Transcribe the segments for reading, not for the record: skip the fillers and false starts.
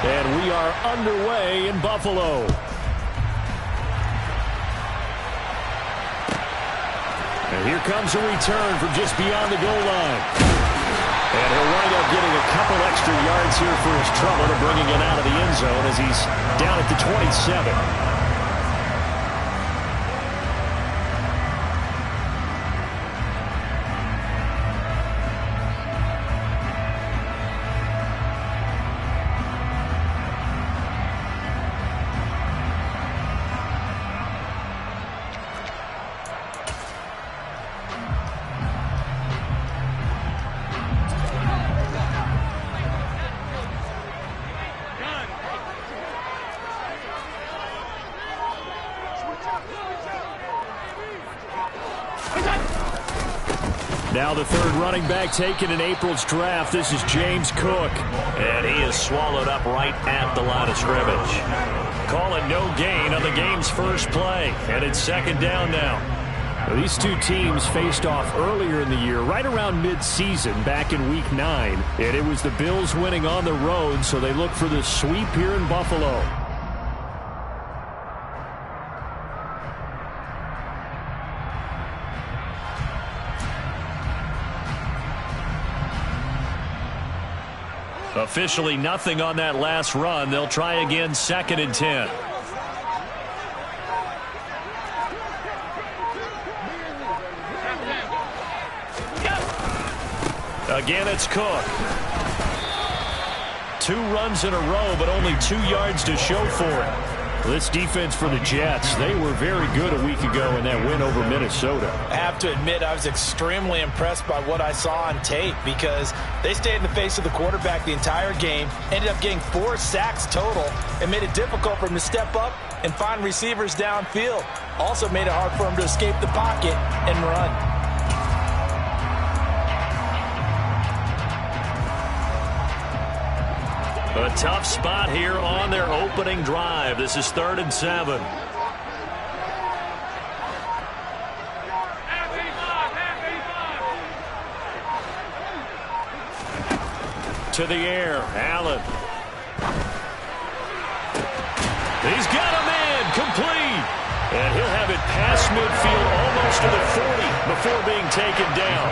And we are underway in Buffalo. And here comes a return from just beyond the goal line. And he'll wind up getting a couple extra yards here for his trouble to bringing it out of the end zone as he's down at the 27. Now the third running back taken in April's draft. This is James Cook. And he is swallowed up right at the line of scrimmage. Call it no gain on the game's first play. And it's second down now. Well, these two teams faced off earlier in the year, right around mid-season, back in Week 9. And it was the Bills winning on the road, so they look for the sweep here in Buffalo. Officially nothing on that last run. They'll try again, second and 10. Again, it's Cook. 2 runs in a row, but only 2 yards to show for it. This defense for the Jets, they were very good a week ago in that win over Minnesota. I have to admit, I was extremely impressed by what I saw on tape because they stayed in the face of the quarterback the entire game, ended up getting 4 sacks total, and made it difficult for him to step up and find receivers downfield. Also made it hard for him to escape the pocket and run. A tough spot here on their opening drive. This is 3rd and 7. To the air, Allen. He's got a man, complete. And he'll have it past midfield almost to the 40 before being taken down.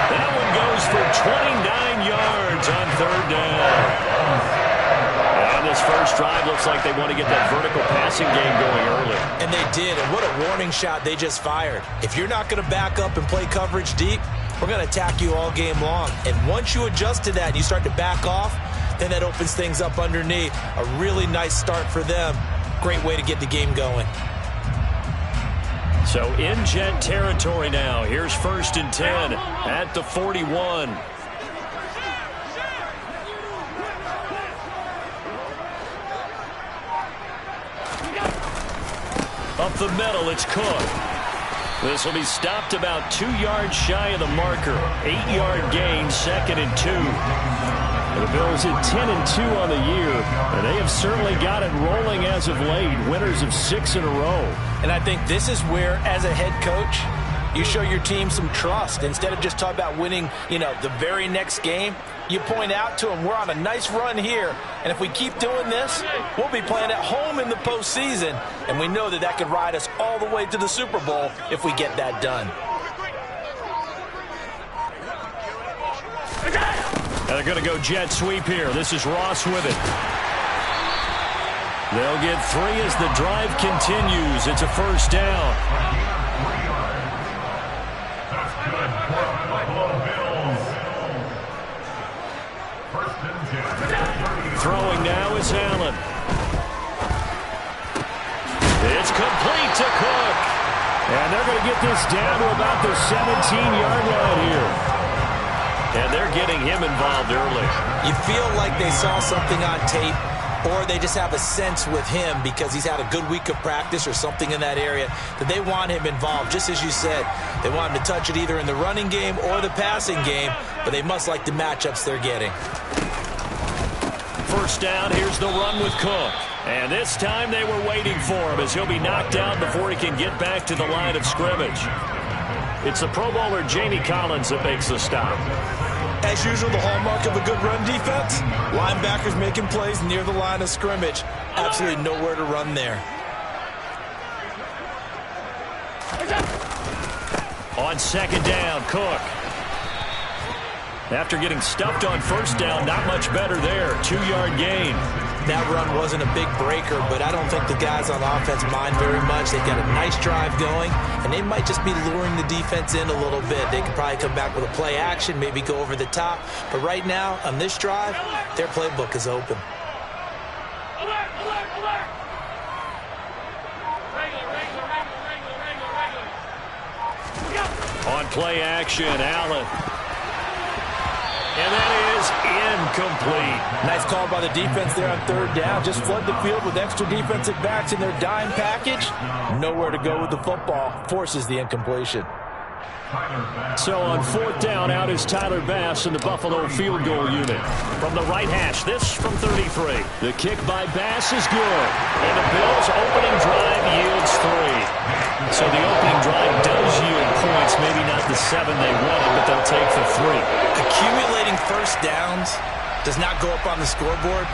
That one goes for 29 yards on 3rd down. And this first drive looks like they want to get that vertical passing game going early. And they did, and what a warning shot they just fired. If you're not going to back up and play coverage deep, we're going to attack you all game long. And once you adjust to that and you start to back off, then that opens things up underneath. A really nice start for them. Great way to get the game going. So in Jet territory now. Here's 1st and 10 at the 41. Up the middle, it's Cook. This will be stopped about 2 yards shy of the marker. 8-yard gain, 2nd and 2. The Bills at 10-2 on the year, and they have certainly got it rolling as of late. Winners of 6 in a row. And I think this is where, as a head coach, you show your team some trust. Instead of just talking about winning, the very next game, you point out to them, we're on a nice run here, and if we keep doing this, we'll be playing at home in the postseason, and we know that could ride us all the way to the Super Bowl if we get that done. And they're going to go jet sweep here. This is Ross with it. They'll get 3 as the drive continues. It's a first down. Throwing now is Allen. It's complete to Cook. And they're going to get this down to about the 17-yard line here. And they're getting him involved early. You feel like they saw something on tape, or they just have a sense with him because he's had a good week of practice or something in that area that they want him involved. Just as you said, they want him to touch it either in the running game or the passing game, but they must like the matchups they're getting. First down, here's the run with Cook. And this time they were waiting for him as he'll be knocked out before he can get back to the line of scrimmage. It's the Pro Bowler Jamie Collins that makes the stop. As usual, the hallmark of a good run defense, linebackers making plays near the line of scrimmage. Absolutely nowhere to run there. On second down, Cook. After getting stuffed on first down, not much better there. 2-yard gain. That run wasn't a big breaker, but I don't think the guys on offense mind very much. They've got a nice drive going, and they might just be luring the defense in a little bit. They could probably come back with a play action, maybe go over the top. But right now, on this drive, their playbook is open. On play action, Allen. And that is incomplete. Nice call by the defense there on third down. Just flood the field with extra defensive backs in their dime package. Nowhere to go with the football. Forces the incompletion. So on fourth down, out is Tyler Bass in the Buffalo field goal unit. From the right hash, this from 33. The kick by Bass is good. And the Bills' opening drive yields 3. So the opening drive does yield points, maybe not the 7 they wanted, but they'll take the 3. Accumulating first downs does not go up on the scoreboard,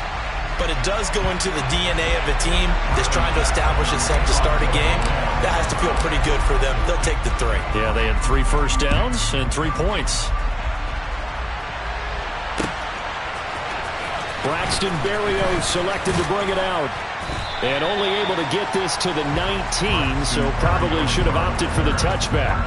but it does go into the DNA of a team that's trying to establish itself to start a game. That has to feel pretty good for them. They'll take the 3. Yeah, they had 3 first downs and 3 points. Braxton Berrios selected to bring it out. And only able to get this to the 19, so probably should have opted for the touchback.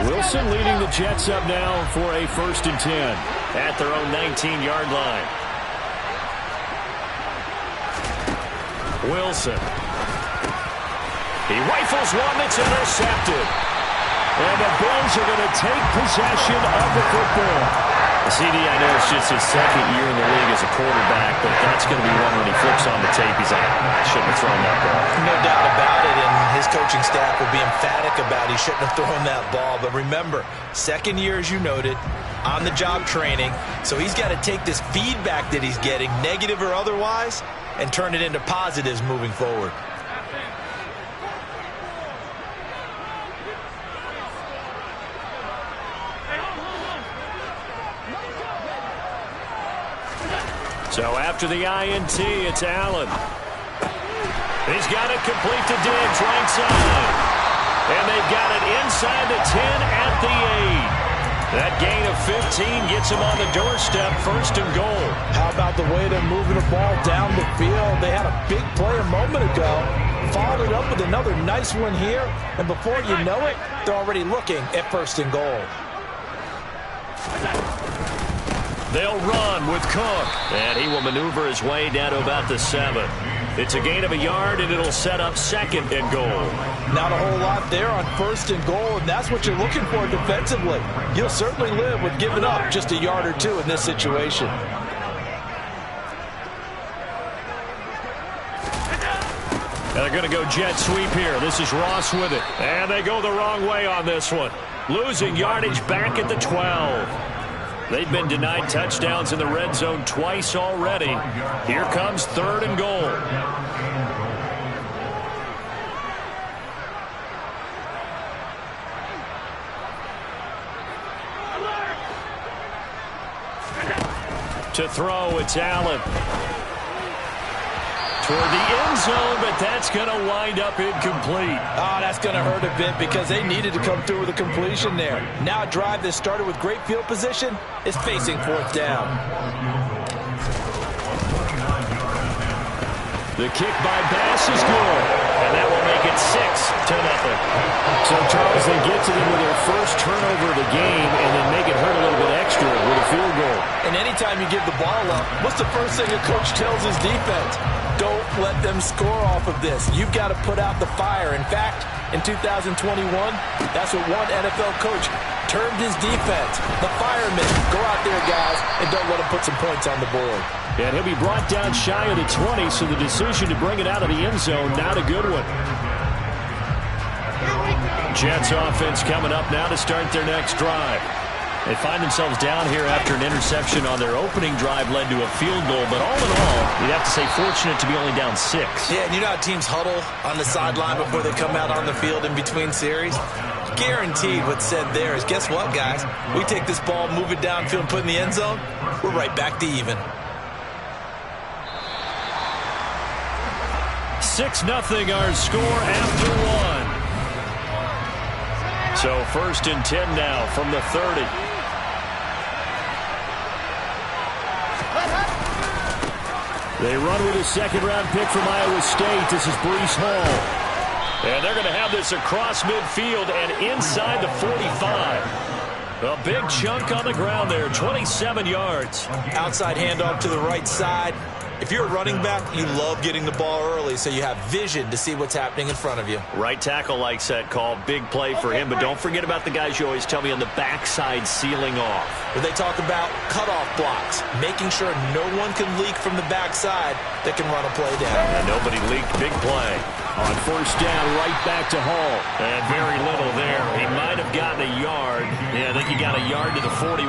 Wilson leading the Jets up now for a 1st and 10 at their own 19-yard line. Wilson. He rifles one that's intercepted. And the Bills are going to take possession of the football. CD, I know it's just his 2nd year in the league as a quarterback, but that's going to be one when he flips on the tape. He's like, I shouldn't have thrown that ball. No doubt about it, and his coaching staff will be emphatic about he shouldn't have thrown that ball. But remember, 2nd year, as you noted, on-the-job training, so he's got to take this feedback that he's getting, negative or otherwise, and turn it into positives moving forward. So after the INT, it's Allen. He's got it complete to Diggs, right side. And they've got it inside the 10 at the 8. That gain of 15 gets him on the doorstep, 1st and goal. How about the way they're moving the ball down the field? They had a big play a moment ago, followed it up with another nice one here, and before you know it, they're already looking at 1st and goal. They'll run with Cook, and he will maneuver his way down to about the 7. It's a gain of a yard, and it'll set up 2nd and goal. Not a whole lot there on 1st and goal, and that's what you're looking for defensively. You'll certainly live with giving up just a yard or 2 in this situation. And they're going to go jet sweep here. This is Ross with it. And they go the wrong way on this one. Losing yardage back at the 12. They've been denied touchdowns in the red zone twice already. Here comes 3rd and goal. To throw, it's Allen. Toward the end zone, but that's going to wind up incomplete. Oh, that's going to hurt a bit because they needed to come through with a completion there. Now a drive that started with great field position is facing 4th down. The kick by Bass is good, and that will make it 6-0. So, Charles, they get to them with their first turnover of the game and then make it hurt a little bit extra with a field goal. And anytime you give the ball up, what's the first thing a coach tells his defense? Don't let them score off of this. You've got to put out the fire. In fact, in 2021, that's what one NFL coach termed his defense. The firemen. Go out there, guys, and don't let them put some points on the board. And he'll be brought down shy of the 20, so the decision to bring it out of the end zone, not a good one. Here we go. Jets offense coming up now to start their next drive. They find themselves down here after an interception on their opening drive led to a field goal. But all in all, you'd have to say fortunate to be only down 6. Yeah, and you know how teams huddle on the sideline before they come out on the field in between series? Guaranteed what's said there is, guess what, guys? We take this ball, move it downfield, and put it in the end zone, we're right back to even. 6-0 our score after 1. So 1st and 10 now from the 30. They run with a second-round pick from Iowa State. This is Breece Hall. And they're going to have this across midfield and inside the 45. A big chunk on the ground there, 27 yards. Outside handoff to the right side. If you're a running back, you love getting the ball early so you have vision to see what's happening in front of you. Right tackle likes that call. Big play for him. But don't forget about the guys you always tell me on the backside sealing off. Where they talk about cutoff blocks, making sure no one can leak from the backside that can run a play down. And nobody leaked. Big play. On 1st down, right back to Hall. And very little there. He might have gotten a yard. Yeah, I think he got a yard to the 41.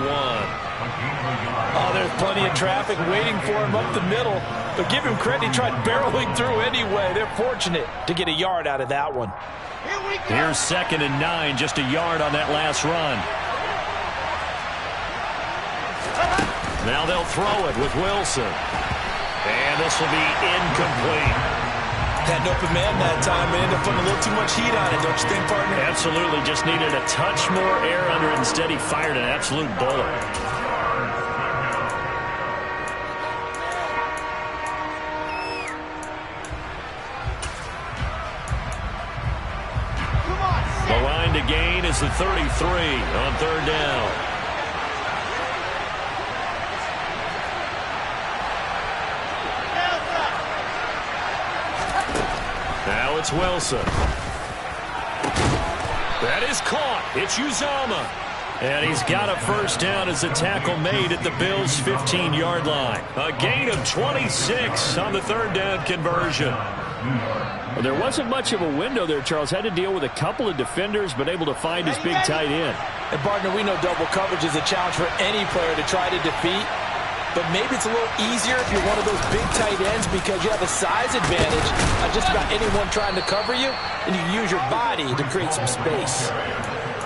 Oh, there's plenty of traffic waiting for him up the middle. But give him credit, he tried barreling through anyway. They're fortunate to get a yard out of that one. Here's 2nd and 9, just a yard on that last run. Now they'll throw it with Wilson. And this will be incomplete. Had an open man that time and ended up putting a little too much heat on it, don't you think, partner? Absolutely. Just needed a touch more air under it. Instead, he fired an absolute bullet. The line to gain is the 33 on 3rd down. Now it's Wilson. That is caught. It's Uzomah. And he's got a 1st down as the tackle made at the Bills' 15-yard line. A gain of 26 on the 3rd down conversion. Well, there wasn't much of a window there, Charles. Had to deal with a couple of defenders, but able to find his big tight end. And, partner, we know double coverage is a challenge for any player to try to defeat. But maybe it's a little easier if you're one of those big tight ends because you have a size advantage on just about anyone trying to cover you, and you use your body to create some space.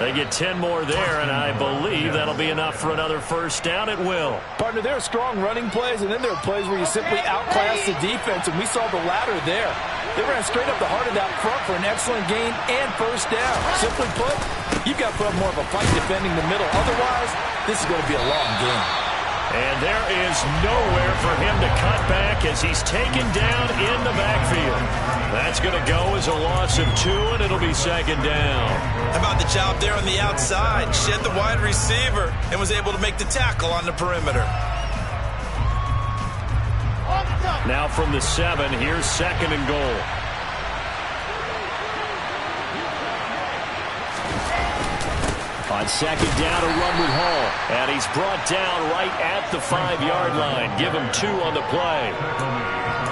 They get 10 more there, and I believe that'll be enough for another 1st down at will. Partner, there are strong running plays, and then there are plays where you simply outclass the defense, and we saw the latter there. They ran straight up the heart of that front for an excellent gain and 1st down. Simply put, you've got to put up more of a fight defending the middle. Otherwise, this is going to be a long game. And there is nowhere for him to cut back as he's taken down in the backfield. That's going to go as a loss of 2, and it'll be 2nd down. How about the job there on the outside? Shed the wide receiver and was able to make the tackle on the perimeter. Now from the 7, here's 2nd and goal. On 2nd down, a run with Hall. And he's brought down right at the 5-yard line. Give him 2 on the play.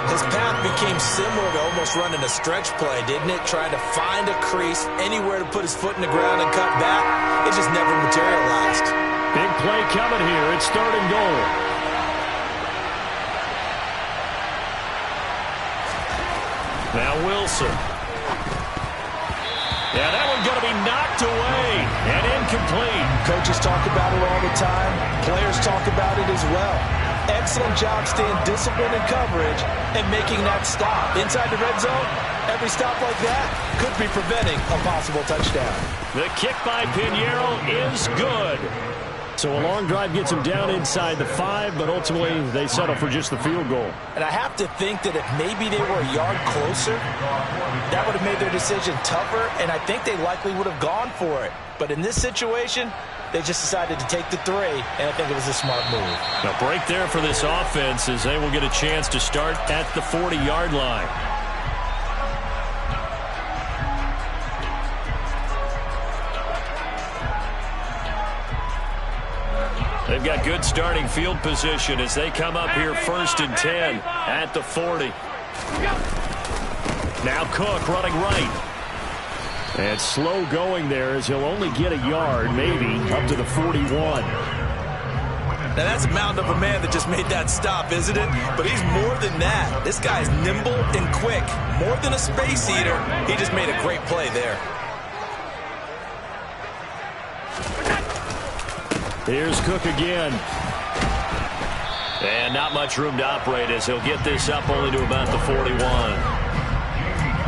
His path became similar to almost running a stretch play, didn't it? Trying to find a crease, anywhere to put his foot in the ground and cut back. It just never materialized. Big play coming here. It's 3rd and goal. Now Wilson. Yeah, that one's going to be knocked away and incomplete. Coaches talk about it all the time. Players talk about it as well. Excellent job staying disciplined in coverage and making that stop. Inside the red zone, every stop like that could be preventing a possible touchdown. The kick by Pinheiro is good. So a long drive gets them down inside the 5, but ultimately they settle for just the field goal. And I have to think that if maybe they were a yard closer, that would have made their decision tougher, and I think they likely would have gone for it. But in this situation, they just decided to take the 3, and I think it was a smart move. A break there for this offense as they will get a chance to start at the 40-yard line. They've got good starting field position as they come up here 1st and 10 at the 40. Now Cook running right. And slow going there as he'll only get a yard, maybe, up to the 41. Now, that's a mountain of a man that just made that stop, isn't it? But he's more than that. This guy's nimble and quick. More than a space eater. He just made a great play there. Here's Cook again. And not much room to operate as he'll get this up only to about the 41.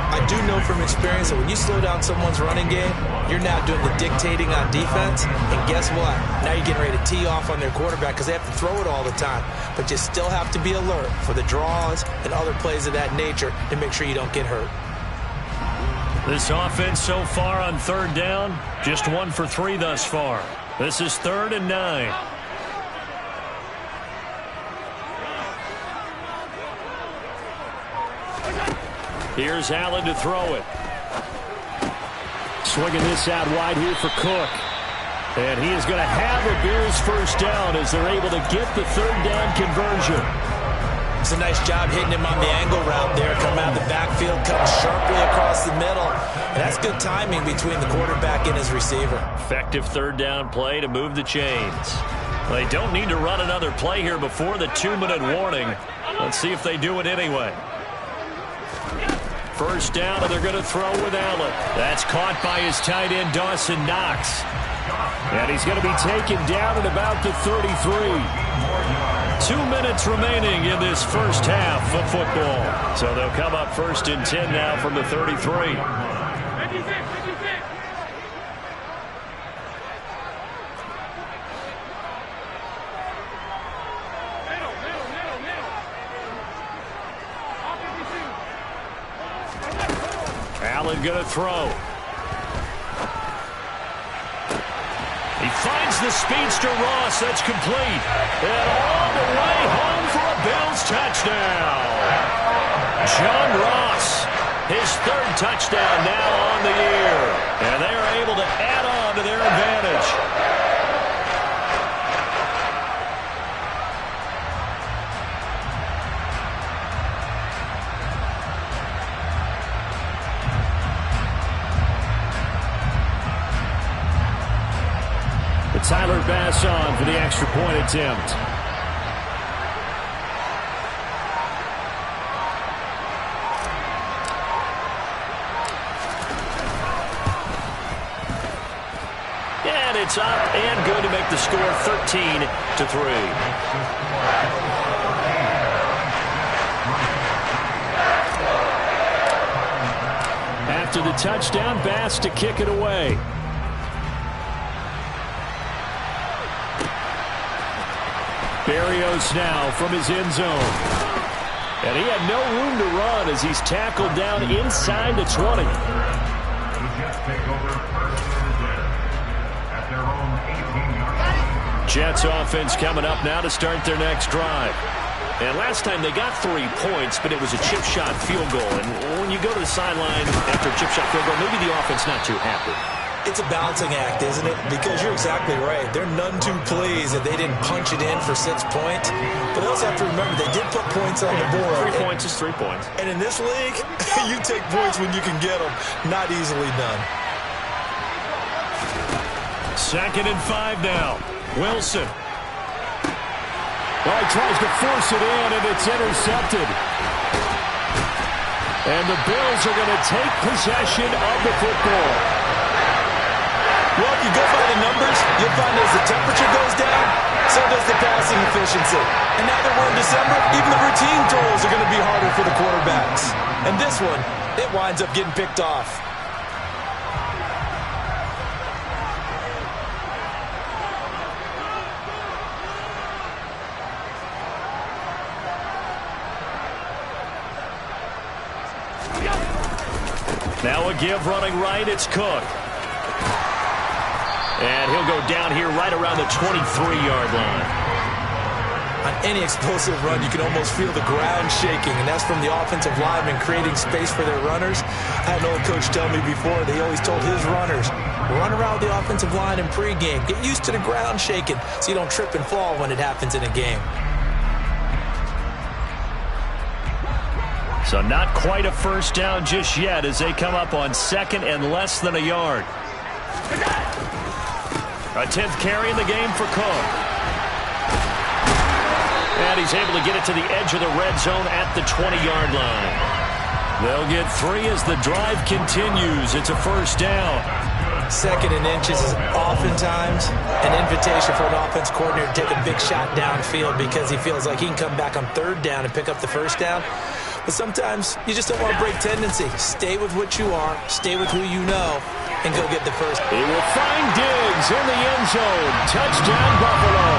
I do know from experience that when you slow down someone's running game, you're now doing the dictating on defense. And guess what? Now you're getting ready to tee off on their quarterback because they have to throw it all the time. But you still have to be alert for the draws and other plays of that nature to make sure you don't get hurt. This offense so far on third down, just 1 for 3 thus far. This is 3rd and 9. Here's Allen to throw it. Swinging this out wide here for Cook. And he is going to have a Bears first down as they're able to get the 3rd down conversion. It's a nice job hitting him on the angle route there. Coming out of the backfield, cutting sharply across the middle. And that's good timing between the quarterback and his receiver. Effective 3rd down play to move the chains. They don't need to run another play here before the 2-minute warning. Let's see if they do it anyway. First down, and they're going to throw with Allen. That's caught by his tight end, Dawson Knox. And he's going to be taken down at about the 33. 2 minutes remaining in this first half of football. So they'll come up 1st and 10 now from the 33. Allen going to throw. He finds the speedster Ross. That's complete. And all the way home for a Bills touchdown. John Ross, his 3rd touchdown now on the year. And they are able to add on to their advantage. Tyler Bass on for the extra point attempt. And it's up and good to make the score 13-3. After the touchdown, Bass to kick it away. Berrios now from his end zone. And he had no room to run as he's tackled down inside the 20. Jets offense coming up now to start their next drive. And last time they got 3 points, but it was a chip shot field goal. And when you go to the sideline after a chip shot field goal, maybe the offense not too happy. It's a balancing act, isn't it? Because you're exactly right. They're none too pleased that they didn't punch it in for 6 points. But they also have to remember they did put points on the board. 3 points is 3 points. And in this league, you take points when you can get them. Not easily done. 2nd and 5 now. Wilson. Well, he tries to force it in, and it's intercepted. And the Bills are going to take possession of the football. Well, if you go by the numbers, you'll find as the temperature goes down, so does the passing efficiency. And now that we're in December, even the routine throws are going to be harder for the quarterbacks. And this one, it winds up getting picked off. Now a give running right, it's Cook. And he'll go down here right around the 23-yard line. On any explosive run, you can almost feel the ground shaking, and that's from the offensive linemen creating space for their runners. I had an old coach tell me before, they always told his runners, run around the offensive line in pregame. Get used to the ground shaking so you don't trip and fall when it happens in a game. So not quite a first down just yet as they come up on second and less than a yard. A 10th carry in the game for Cook. And he's able to get it to the edge of the red zone at the 20-yard line. They'll get 3 as the drive continues. It's a first down. Second and inches is oftentimes an invitation for an offense coordinator to take a big shot downfield because he feels like he can come back on third down and pick up the first down. But sometimes you just don't want to break tendency. Stay with what you are, stay with who you know, and go get the first. He will find Diggs in the end zone. Touchdown, Buffalo.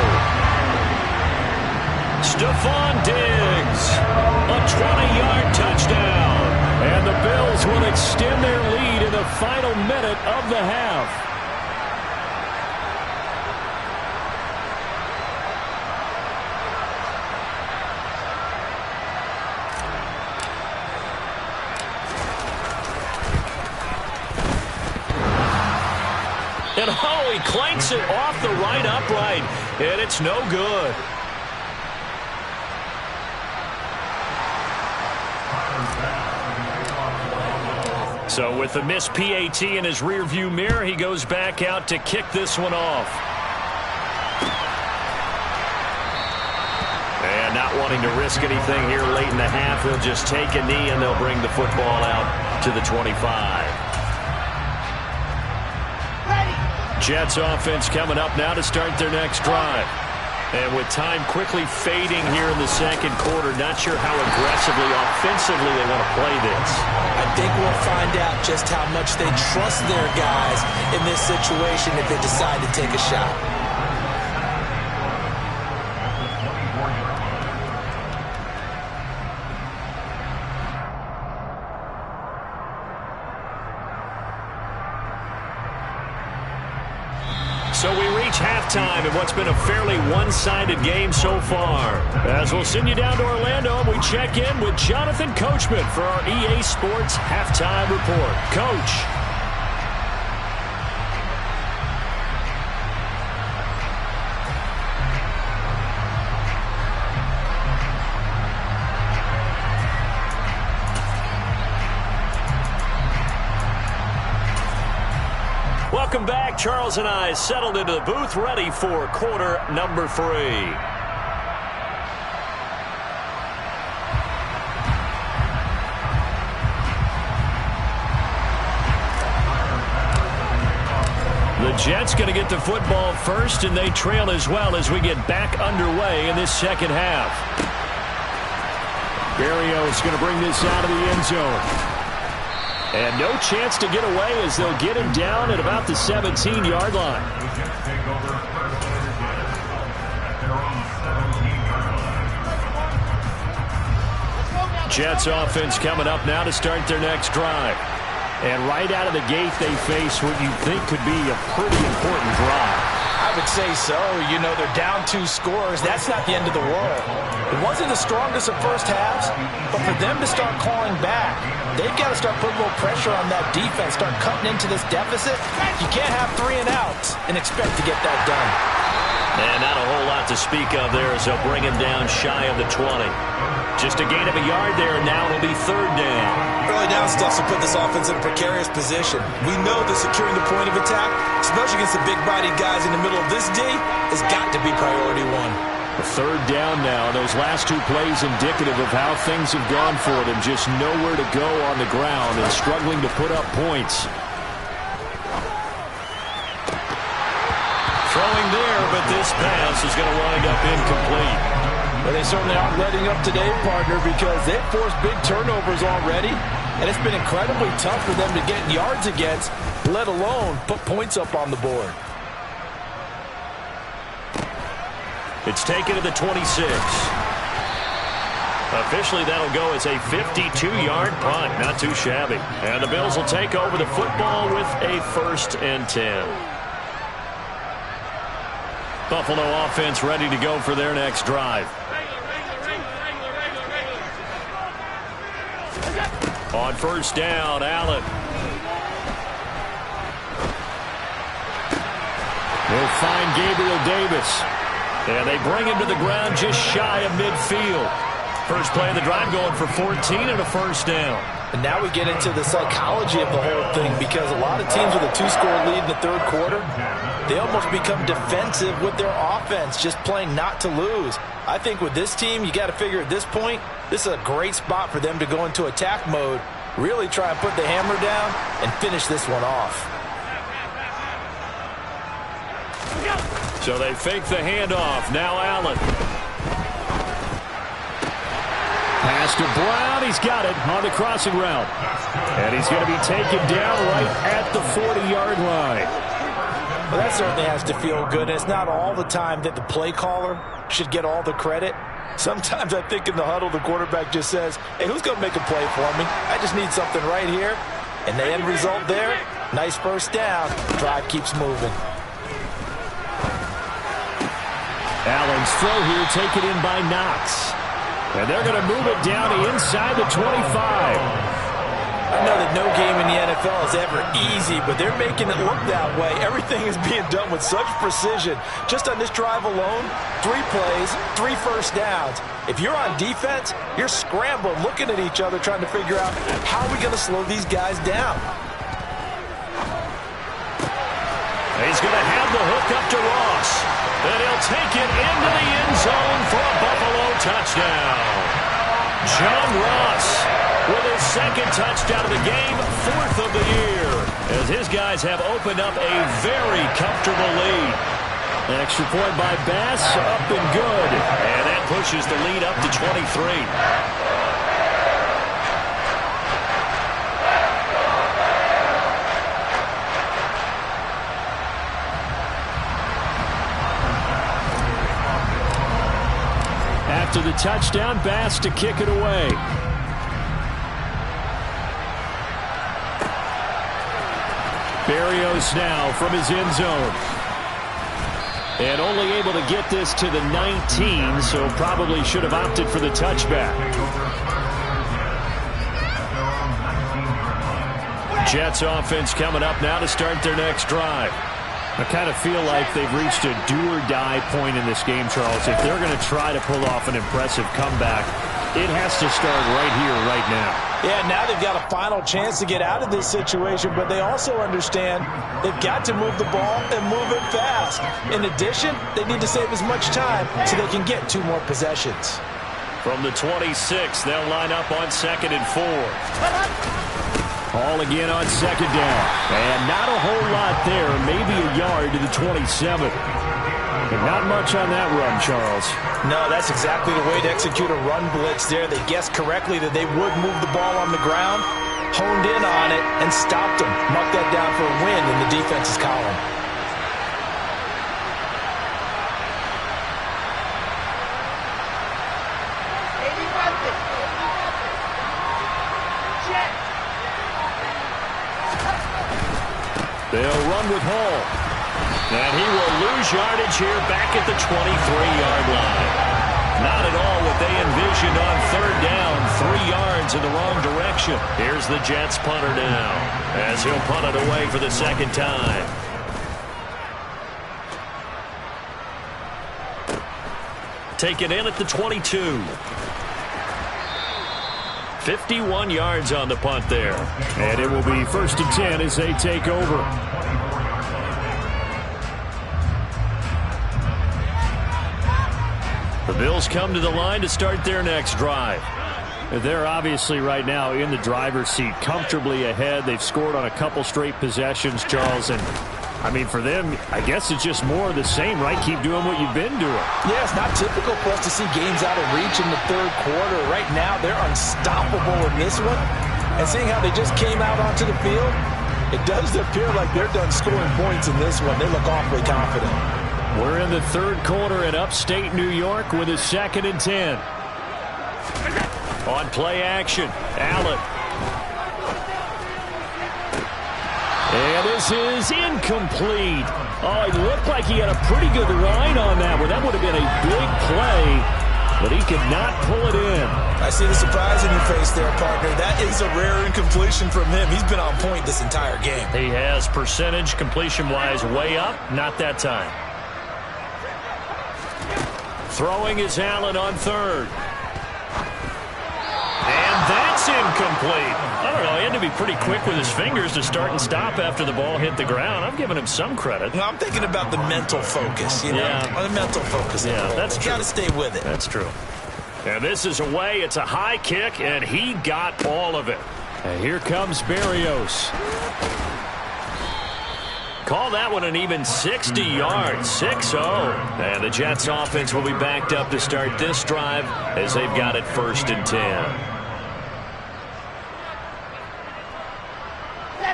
Stephon Diggs, a 20-yard touchdown. And the Bills will extend their lead in the final minute of the half. And oh, he clanks it off the right upright, and it's no good. So with the missed PAT in his rearview mirror, he goes back out to kick this one off. And not wanting to risk anything here late in the half, he'll just take a knee and they'll bring the football out to the 25. Jets offense coming up now to start their next drive. And with time quickly fading here in the second quarter, not sure how aggressively, offensively they want to play this. I think we'll find out just how much they trust their guys in this situation if they decide to take a shot. So we reach halftime in what's been a fairly one-sided game so far. As we'll send you down to Orlando, we check in with Jonathan Coachman for our EA Sports Halftime Report. Coach. Welcome back. Charles and I settled into the booth, ready for quarter number 3. The Jets going to get the football first, and they trail as well as we get back underway in this second half. Berrios going to bring this out of the end zone. And no chance to get away as they'll get him down at about the 17-yard line. Jets offense coming up now to start their next drive. And right out of the gate, they face what you think could be a pretty important drive. I would say so. You know, they're down 2 scores. That's not the end of the world. It wasn't the strongest of first halves, but for them to start clawing back, they've got to start putting a little pressure on that defense, start cutting into this deficit. You can't have 3 and outs and expect to get that done. And not a whole lot to speak of there as they'll bring him down shy of the 20. Just a gain of a yard there, and now it'll be third down. Early down stuff to put this offense in a precarious position. We know that securing the point of attack, especially against the big-bodied guys in the middle of this D, has got to be priority 1. Third down now. Those last 2 plays indicative of how things have gone for them. Just nowhere to go on the ground and struggling to put up points. Throwing there, but this pass is going to wind up incomplete. But they certainly aren't letting up today, partner, because they've forced big turnovers already, and it's been incredibly tough for them to get yards against, let alone put points up on the board. It's taken to the 26. Officially, that'll go as a 52-yard punt. Not too shabby. And the Bills will take over the football with a 1st and 10. Buffalo offense ready to go for their next drive. On first down, Allen. They'll find Gabriel Davis. And they bring him to the ground just shy of midfield. First play of the drive going for 14 and a first down. And now we get into the psychology of the whole thing, because a lot of teams with a 2-score lead in the third quarter, they almost become defensive with their offense, just playing not to lose. I think with this team, you got to figure at this point, this is a great spot for them to go into attack mode, really try and put the hammer down and finish this one off. So they fake the handoff. Now Allen. Pass to Brown. He's got it on the crossing route. And he's going to be taken down right at the 40-yard line. Well, that certainly has to feel good. And it's not all the time that the play caller should get all the credit. Sometimes I think in the huddle, the quarterback just says, hey, who's going to make a play for me? I just need something right here. And the end result there, nice first down. Drive keeps moving. Allen's throw here taken in by Knox. And they're going to move it down to inside the 25. I know that no game in the NFL is ever easy, but they're making it look that way. Everything is being done with such precision. Just on this drive alone, 3 plays, 3 first downs. If you're on defense, you're scrambling, looking at each other, trying to figure out how are we going to slow these guys down. He's going to have the hook up to Ross. And he'll take it into the end zone for a Buffalo touchdown. John Ross with his second touchdown of the game, 4th of the year, as his guys have opened up a very comfortable lead. An extra point by Bass, up and good. And that pushes the lead up to 23. After the touchdown, Bass to kick it away. Berrios now from his end zone. And only able to get this to the 19, so probably should have opted for the touchback. Jets offense coming up now to start their next drive. I kind of feel like they've reached a do-or-die point in this game, Charles. If they're going to try to pull off an impressive comeback, it has to start right here, right now. Yeah, now they've got a final chance to get out of this situation, but they also understand they've got to move the ball and move it fast. In addition, they need to save as much time so they can get 2 more possessions. From the 26, they'll line up on 2nd and 4. All again on 2nd down. And not a whole lot there. Maybe a yard to the 27. But not much on that run, Charles. No, that's exactly the way to execute a run blitz there. They guessed correctly that they would move the ball on the ground, honed in on it, and stopped them. Marked that down for a win in the defense's column. They'll run with Hall. And he will lose yardage here back at the 23-yard line. Not at all what they envisioned on 3rd down. 3 yards in the wrong direction. Here's the Jets punter now, as he'll punt it away for the 2nd time. Taken in at the 22. 51 yards on the punt there. And it will be 1st and 10 as they take over. The Bills come to the line to start their next drive. They're obviously right now in the driver's seat, comfortably ahead. They've scored on a couple straight possessions, Charles, and I mean, for them, I guess it's just more of the same, right? Keep doing what you've been doing. Yeah, it's not typical for us to see games out of reach in the 3rd quarter. Right now, they're unstoppable in this one. And seeing how they just came out onto the field, it does appear like they're done scoring points in this one. They look awfully confident. We're in the 3rd quarter in upstate New York with a 2nd and 10. On play action, Allen. And this is incomplete. Oh, it looked like he had a pretty good line on that one. That would have been a big play, but he could not pull it in. I see the surprise in your face there, partner. That is a rare incompletion from him. He's been on point this entire game. He has percentage completion-wise way up. Not that time. Throwing is Allen on 3rd. that's incomplete. I don't know. He had to be pretty quick with his fingers to start and stop after the ball hit the ground. I'm giving him some credit. Well, I'm thinking about the mental focus, you know? Yeah. The mental focus. Yeah, that's true. You got to stay with it. That's true. And this is away. It's a high kick, and he got all of it. And here comes Berrios. Call that one an even 60 yards, 6-0. And the Jets offense will be backed up to start this drive as they've got it 1st and 10.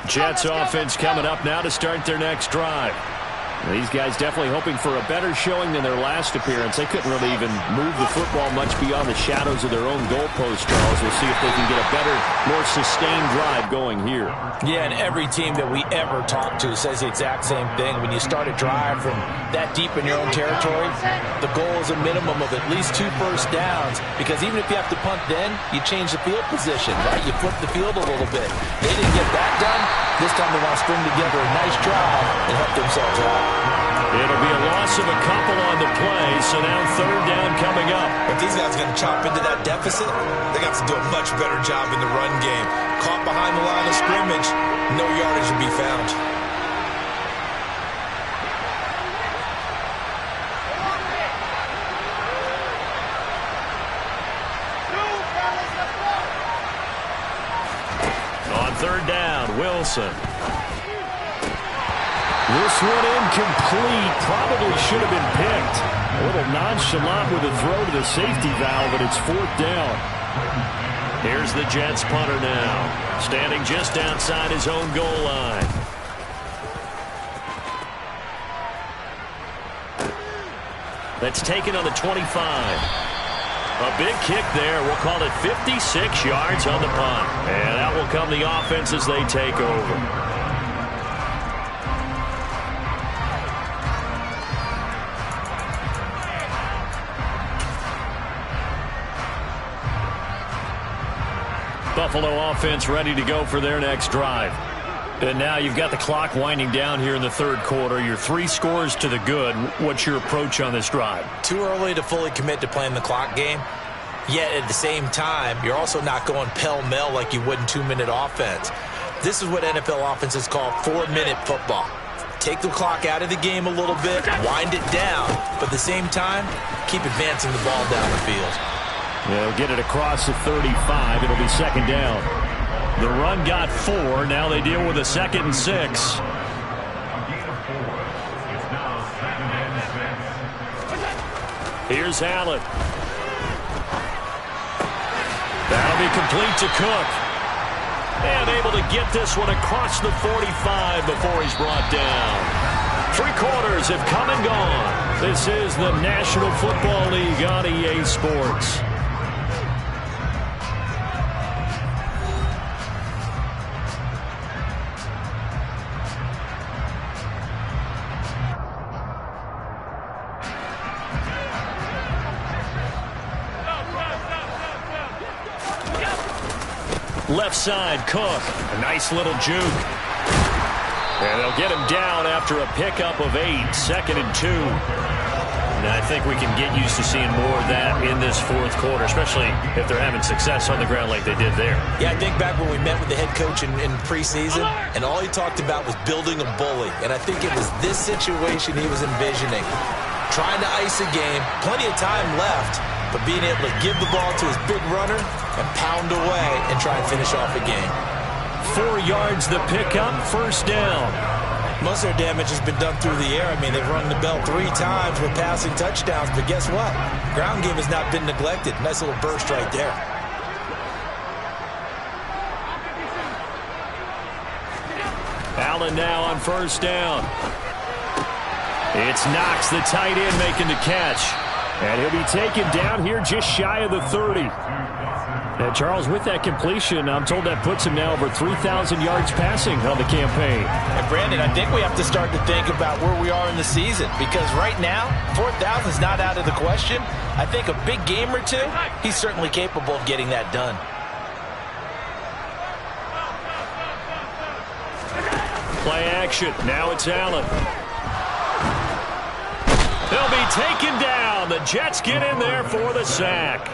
Jets offense coming up now to start their next drive. These guys definitely hoping for a better showing than their last appearance. They couldn't really even move the football much beyond the shadows of their own goalpost, Charles. We'll see if they can get a better, more sustained drive going here. Yeah, and every team that we ever talk to says the exact same thing. When you start a drive from that deep in your own territory, the goal is a minimum of at least 2 first downs, because even if you have to punt then, you change the field position, right? You flip the field a little bit. They didn't get that done. This time they want to string together a nice drive and help themselves out. It'll be a loss of a couple on the play, so now 3rd down coming up. If these guys are going to chop into that deficit, they got to do a much better job in the run game. Caught behind the line of scrimmage, no yardage to be found. On 3rd down, Wilson. This one incomplete. Probably should have been picked. A little nonchalant with a throw to the safety valve, but it's 4th down. Here's the Jets punter now, standing just outside his own goal line. That's taken on the 25. A big kick there. We'll call it 56 yards on the punt. And out will come the offense as they take over. Buffalo offense ready to go for their next drive. And now you've got the clock winding down here in the 3rd quarter. You're 3 scores to the good. What's your approach on this drive? Too early to fully commit to playing the clock game. Yet at the same time, you're also not going pell-mell like you would in 2-minute offense. This is what NFL offenses call 4-minute football. Take the clock out of the game a little bit, wind it down, but at the same time, keep advancing the ball down the field. They'll get it across the 35. It'll be 2nd down. The run got 4. Now they deal with a 2nd and 6. Here's Allen. That'll be complete to Cook. And able to get this one across the 45 before he's brought down. 3 quarters have come and gone. This is the National Football League on EA Sports. Left side, Cook. A nice little juke. And they'll get him down after a pickup of 8. 2nd and 2. And I think we can get used to seeing more of that in this 4th quarter, especially if they're having success on the ground like they did there. Yeah, I think back when we met with the head coach in preseason, and all he talked about was building a bully. And I think it was this situation he was envisioning. Trying to ice a game, plenty of time left, but being able to give the ball to his big runner and pound away and try and finish off a game. 4 yards the pickup, 1st down. Most of their damage has been done through the air. I mean, they've rung the bell 3 times with passing touchdowns, but guess what? Ground game has not been neglected. Nice little burst right there. Allen now on 1st down. It's Knox, the tight end, making the catch. And he'll be taken down here just shy of the 30. And Charles, with that completion, I'm told that puts him now over 3,000 yards passing on the campaign. And Brandon, I think we have to start to think about where we are in the season, because right now, 4,000 is not out of the question. I think a big game or two, he's certainly capable of getting that done. Play action. Now it's Allen. He'll be taken down. the Jets get in there for the sack.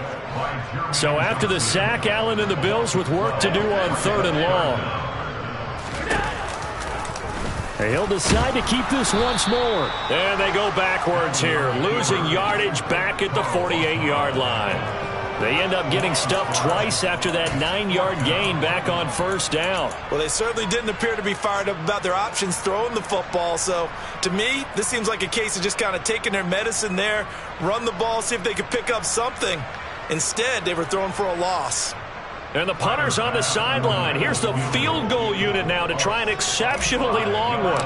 So after the sack, Allen and the Bills with work to do on 3rd and long. He'll decide to keep this once more. And they go backwards here, losing yardage back at the 48-yard line. They end up getting stuffed twice after that 9-yard gain back on 1st down. Well, they certainly didn't appear to be fired up about their options throwing the football. So, to me, this seems like a case of just kind of taking their medicine there, run the ball, see if they could pick up something. Instead, they were throwing for a loss. And the punter's on the sideline. Here's the field goal unit now to try an exceptionally long one.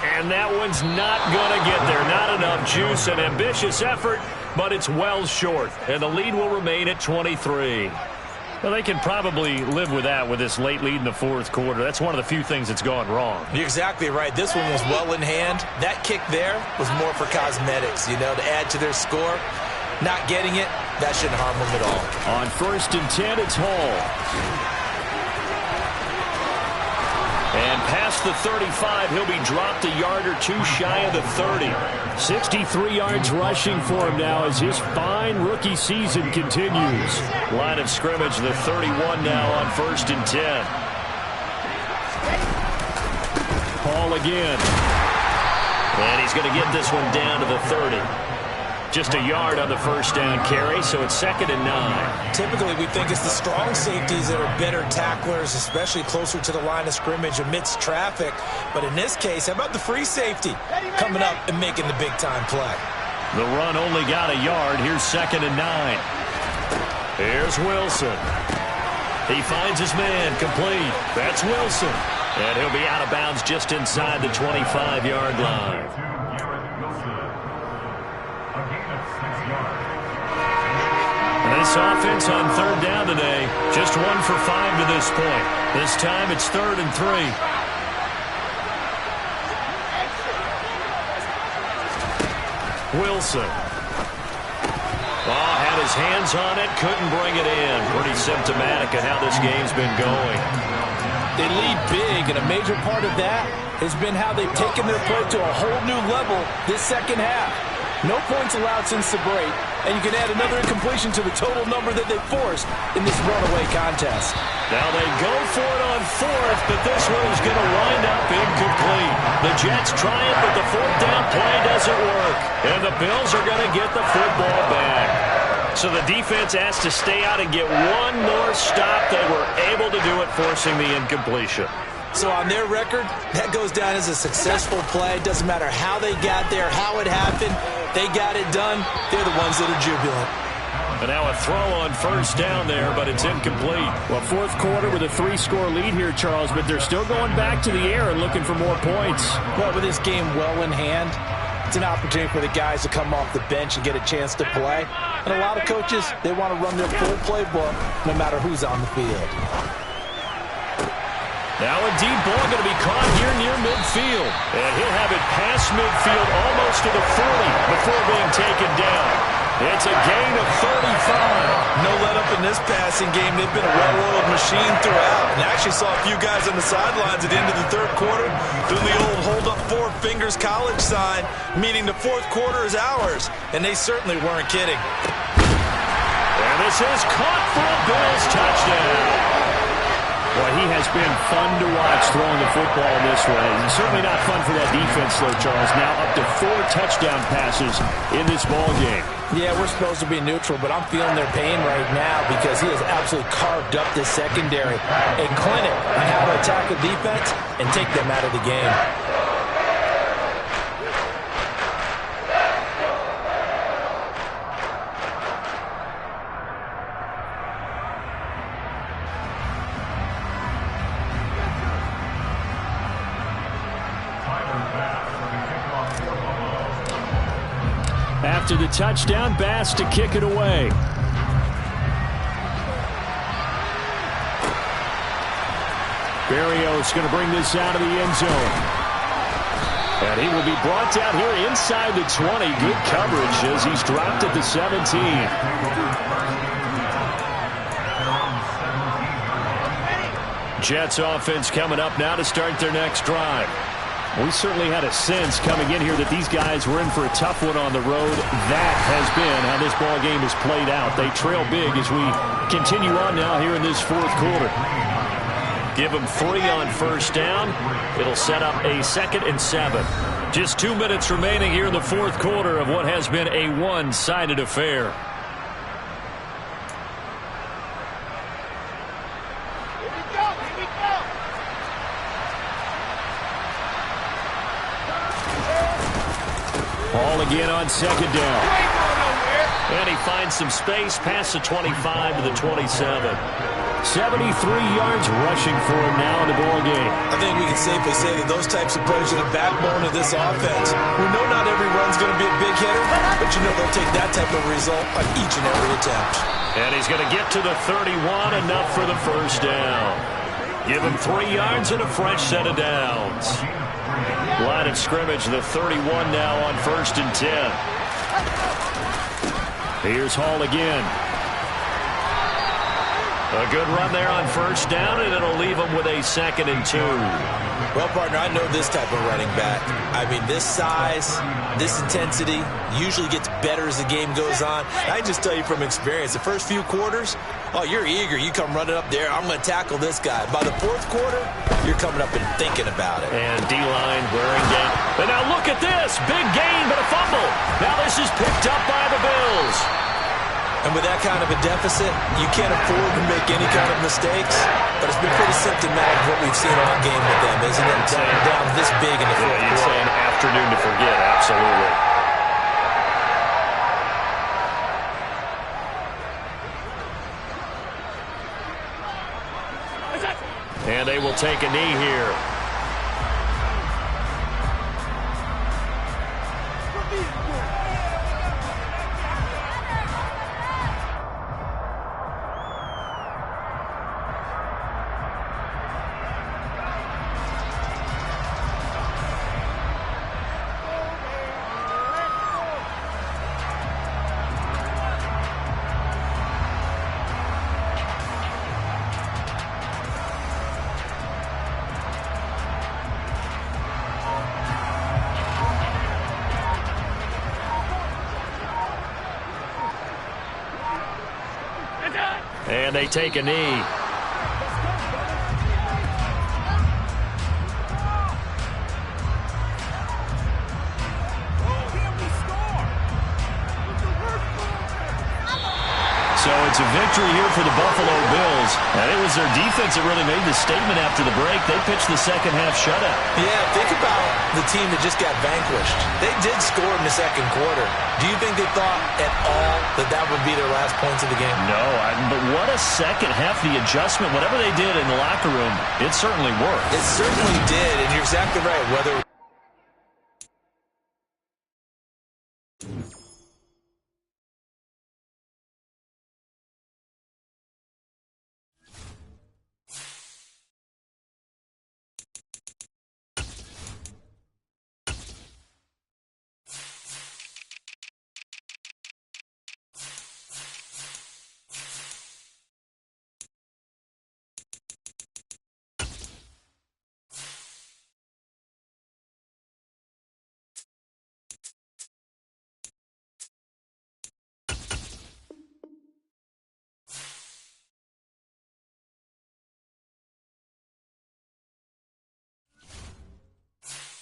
And that one's not going to get there. Not enough juice. An ambitious effort, but it's well short. And the lead will remain at 23. Well, they can probably live with that with this late lead in the 4th quarter. That's one of the few things that's gone wrong. You're exactly right. This one was well in hand. That kick there was more for cosmetics, to add to their score. Not getting it, that shouldn't harm them at all. On 1st and 10, it's Hall. And past the 35, he'll be dropped a yard or two shy of the 30. 63 yards rushing for him now as his fine rookie season continues. Line of scrimmage, the 31 now on 1st and 10. Hall again. And he's going to get this one down to the 30. Just a yard on the 1st down carry, so it's 2nd and 9. Typically, we think it's the strong safeties that are better tacklers, especially closer to the line of scrimmage amidst traffic. But in this case, how about the free safety coming up and making the big-time play? The run only got a yard. Here's 2nd and 9. Here's Wilson. He finds his man complete. That's Wilson. And he'll be out of bounds just inside the 25-yard line. This offense on 3rd down today, just 1 for 5 to this point. This time it's 3rd and 3. Wilson. Oh, had his hands on it, couldn't bring it in. Pretty symptomatic of how this game's been going. They lead big, and a major part of that has been how they've taken their play to a whole new level this second half. No points allowed since the break, and you can add another incompletion to the total number that they forced in this runaway contest. Now they go for it on 4th, but this one is going to wind up incomplete. The Jets try it, but the 4th down play doesn't work. And the Bills are going to get the football back. So the defense has to stay out and get one more stop. They were able to do it, forcing the incompletion. So on their record, that goes down as a successful play. It doesn't matter how they got there, how it happened. They got it done. They're the ones that are jubilant. And now a throw on 1st down there, but it's incomplete. Well, 4th quarter with a 3-score lead here, Charles, but they're still going back to the air and looking for more points. Well, with this game well in hand, it's an opportunity for the guys to come off the bench and get a chance to play. And a lot of coaches, they want to run their full playbook no matter who's on the field. Now a deep ball going to be caught here near midfield. And he'll have it past midfield almost to the 40 before being taken down. It's a gain of 35. No let up in this passing game. They've been a well-oiled machine throughout. And I actually saw a few guys on the sidelines at the end of the 3rd quarter doing the old hold up 4 fingers college sign, meaning the 4th quarter is ours. And they certainly weren't kidding. And this is caught for a Bills touchdown. Boy, he has been fun to watch throwing the football this way. And certainly not fun for that defense, though, Charles. Now up to 4 touchdown passes in this ball game. Yeah, we're supposed to be neutral, but I'm feeling their pain right now because he has absolutely carved up this secondary. A clinic on how to attack a defense and take them out of the game. After the touchdown, Bass to kick it away. Berrios going to bring this out of the end zone. And he will be brought down here inside the 20. Good coverage as he's dropped at the 17. Jets offense coming up now to start their next drive. We certainly had a sense coming in here that these guys were in for a tough one on the road. That has been how this ball game has played out. They trail big as we continue on now here in this fourth quarter. Give them 3 on first down. It'll set up a 2nd and 7. Just 2 minutes remaining here in the fourth quarter of what has been a one-sided affair. Ball again on 2nd down. And he finds some space past the 25 to the 27. 73 yards rushing for him now in the ball game. I think we can safely say that those types of plays are the backbone of this offense. We know not every run's going to be a big hitter, but you know they'll take that type of result on each and every attempt. And he's going to get to the 31, enough for the first down. Give him 3 yards and a fresh set of downs. Line of scrimmage, the 31 now on 1st and 10. Here's Hall again. A good run there on first down, and it'll leave him with a 2nd and 2. Well, partner, I know this type of running back. I mean, this size, this intensity usually gets better as the game goes on. I can just tell you from experience, the first few quarters, oh, you're eager. You come running up there, I'm going to tackle this guy. By the fourth quarter, you're coming up and thinking about it. And D-line wearing down. But now look at this. Big gain, but a fumble. Now this is picked up by the Bills. And with that kind of a deficit, you can't afford to make any kind of mistakes. But it's been pretty symptomatic of what we've seen all game with them, isn't it? Down this big in the fourth quarter. You'd say an afternoon to forget, absolutely. And they will take a knee here. And they take a knee. So it's a victory here for the Buffalo Bills. And it was their defense that really made the statement after the break. They pitched the second half shutout. Yeah, think about the team that just got vanquished. They did score in the second quarter. Do you think they thought at all that that would be their last points of the game? No, but what a second half. The adjustment, whatever they did in the locker room, it certainly worked. It certainly did, and you're exactly right. Whether